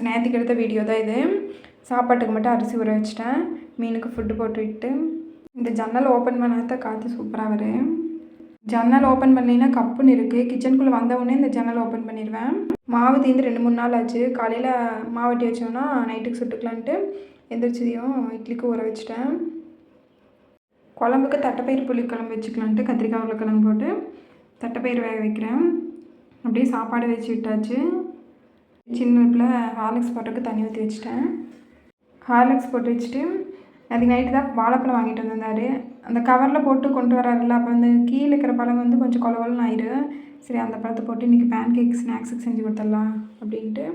Friends, நேற்றுக்கு எடுத்த video தான் இது. சாப்பாட்டுக்கு மட்டும் அரிசி ஊற வச்சிட்டேன். மீனுக்கு ஃபுட்டு போட்டு விட்டு இந்த ஜன்னல் ஓப்பன் பண்ணாதான் காற்று சூப்பராக வரும். ஜன்னல் ஓப்பன் பண்ணலைன்னா கப்புன்னு இருக்குது. கிச்சனுக்குள்ளே வந்தவுடனே இந்த ஜன்னல் ஓப்பன் பண்ணிடுவேன். மாவு தீர்ந்து 2-3 நாள் ஆச்சு. காலையில் மாவட்டி வச்சோன்னா நைட்டுக்கு சுட்டுக்கலான்ட்டு எந்திரிச்சதையும் இட்லிக்கு ஊற வச்சிட்டேன். குழம்புக்கு தட்டைப்பயிறு புளிக்குழம்பு வச்சுக்கலான்ட்டு கத்திரிக்காய் உருளைக்கிழங்கு போட்டு தட்டைப்பயிறு வேக வைக்கிறேன். அப்படியே சாப்பாடு வச்சு விட்டாச்சு. சின்ன அடுப்பில் ஹார்லிக்ஸ் போட்டுக்கு தண்ணி ஊற்றி வச்சுட்டேன். ஹார்லிக்ஸ் போட்டு வச்சுட்டு அதுக்கு நைட்டு தான் வாழைப்பழம் வாங்கிட்டு வந்திருந்தார். அந்த கவரில் போட்டு கொண்டு வராருல, அப்போ அந்த கீழே இருக்கிற பழம் வந்து கொஞ்சம் கொலவலன்னு ஆயிடும். சரி, அந்த பழத்தை போட்டு இன்றைக்கி பேன் கேக் ஸ்நாக்ஸுக்கு செஞ்சு கொடுத்துடலாம் அப்படின்ட்டு.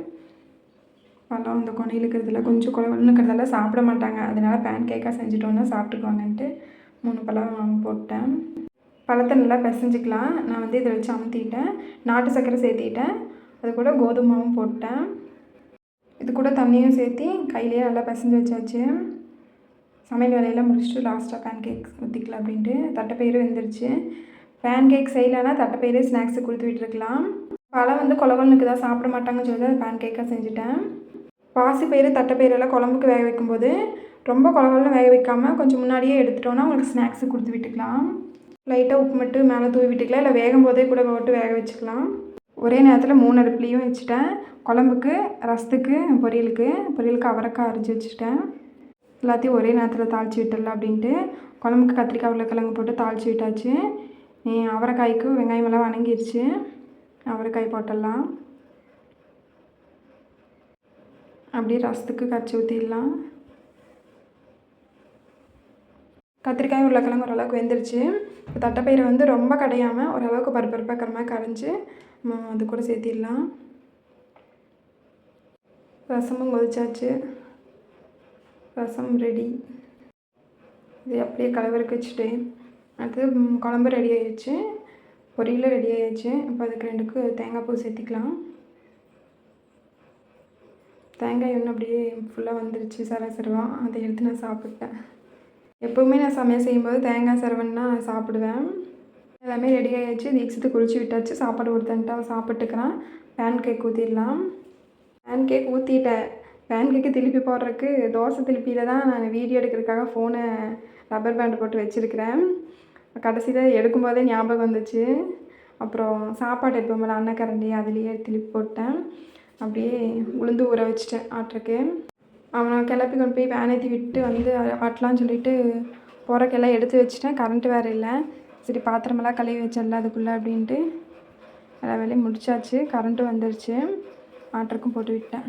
பழம் இந்த கொனையில் இருக்கிறதுல கொஞ்சம் கொலவலன்னு இருக்கிறதெல்லாம் சாப்பிட மாட்டாங்க. அதனால் பேன் கேக்காக செஞ்சுட்டோன்னா சாப்பிட்டுக்குவாங்கன்ட்டு 3 பழம் போட்டேன். பழத்தை நல்லா பிசைஞ்சிக்கலாம். நான் வந்து இதை வச்சு அமுத்திட்டேன். நாட்டு சர்க்கரை சேர்த்திட்டேன். அது கூட கோதுமாவும் போட்டேன். இது கூட தண்ணியும் சேர்த்தி கையிலேயே நல்லா பிசைஞ்சு வச்சாச்சு. சமையல் வேலையெல்லாம் முடிச்சுட்டு லாஸ்ட்டாக பேன் கேக் ஊற்றிக்கலாம் அப்படின்ட்டு. தட்டைப்பயிறு வெந்துருச்சு. பேன் கேக் செய்யலைன்னா தட்டைப்பயிறு ஸ்நாக்ஸுக்கு கொடுத்து விட்டுருக்கலாம். பழம் வந்து கொலகொலனுக்கு தான் சாப்பிட மாட்டாங்கன்னு சொல்லி அதை பேன் கேக்காக செஞ்சுட்டேன். பாசிப்பயிறு தட்டைப்பயிரெல்லாம் குழம்புக்கு வேக வைக்கும்போது ரொம்ப கொலகொலன்னு வேக வைக்காமல் கொஞ்சம் முன்னாடியே எடுத்துட்டோன்னா உங்களுக்கு ஸ்நாக்ஸுக்கு கொடுத்து விட்டுக்கலாம். லைட்டாக உப்பு மட்டும் மேலே தூவி விட்டுக்கலாம். இல்லை வேகும் போதே கூட போட்டு வேக வச்சுக்கலாம். ஒரே நேரத்தில் 3 அடுப்புலையும் வச்சுட்டேன். குழம்புக்கு, ரசத்துக்கு, பொரியலுக்கு அவரைக்காய் அரிஞ்சு வச்சுட்டேன். எல்லாத்தையும் ஒரே நேரத்தில் தாளித்து விட்டுடலாம் அப்படின்ட்டு. குழம்புக்கு கத்திரிக்காய் உருளைக்கிழங்கு போட்டு தாளித்து விட்டாச்சு. அவரைக்காய்க்கு வெங்காயமெல்லாம் வணங்கிடுச்சு. அவரைக்காய் போட்டுடலாம். அப்படியே ரசத்துக்கு கரைச்சி ஊற்றிடலாம். கத்திரிக்காய் உருளைக்கிழங்கு ஓரளவுக்கு வெந்துருச்சு. இப்போ தட்டைப்பயிரை வந்து ரொம்ப கடையாமல் ஓரளவுக்கு பருப்பாக இருக்கிற மாதிரி கரைஞ்சி அது கூட சேர்த்திடலாம். ரசமும் கொதிச்சாச்சு. ரசம் ரெடி. இது அப்படியே கலவரக்கு வச்சுட்டேன். அடுத்து குழம்பு ரெடி ஆகிடுச்சு. பொரியலும் ரெடி ஆகிடுச்சு. இப்போ அதுக்கு 2க்கு தேங்காய் பூ சேர்த்திக்கலாம். தேங்காய் ஒன்று அப்படியே ஃபுல்லாக வந்துருச்சு சரசரவாக. அதை எடுத்து நான் சாப்பிட்டேன். எப்போவுமே நான் சமையல் செய்யும்போது தேங்காய் சரவன்னா சாப்பிடுவேன். எல்லாமே ரெடி ஆகிடுச்சு. தீக்ஷித்து குளிச்சு விட்டாச்சு. சாப்பாடு கொடுத்தன்ட்டு அவன் சாப்பிட்டுக்கிறான். பேன் கேக் ஊற்றிடலாம். பேன் கேக் ஊற்றிட்டேன். பேன் கேக்கு திருப்பி போடுறதுக்கு தோசை திருப்பியில் தான் நான் வீடியோ எடுக்கிறதுக்காக ஃபோனை ரப்பர் பேண்டு போட்டு வச்சுருக்கிறேன். கடைசியில் எடுக்கும்போதே ஞாபகம் வந்துச்சு. அப்புறம் சாப்பாடு எடுப்போம்ல அன்னக்கரண்டி, அதுலேயே திருப்பி போட்டேன். அப்படியே உளுந்து ஊற வச்சிட்டேன் ஆட்டுறக்கு. அவனை கிளப்பி கொண்டு போய் வேன் ஏற்றி விட்டு வந்து ஆட்டலான்னு சொல்லிட்டு போகிறக்கெல்லாம் எடுத்து வச்சுட்டேன். கரண்ட்டு வேறு இல்லை. சரி, பாத்திரமெல்லாம் கழுவி வச்சிடல அதுக்குள்ளே அப்படின்ட்டு எல்லா வேலையும் முடிச்சாச்சு. கரண்ட்டு வந்துருச்சு. ஆட்டருக்கும் போட்டு விட்டேன்.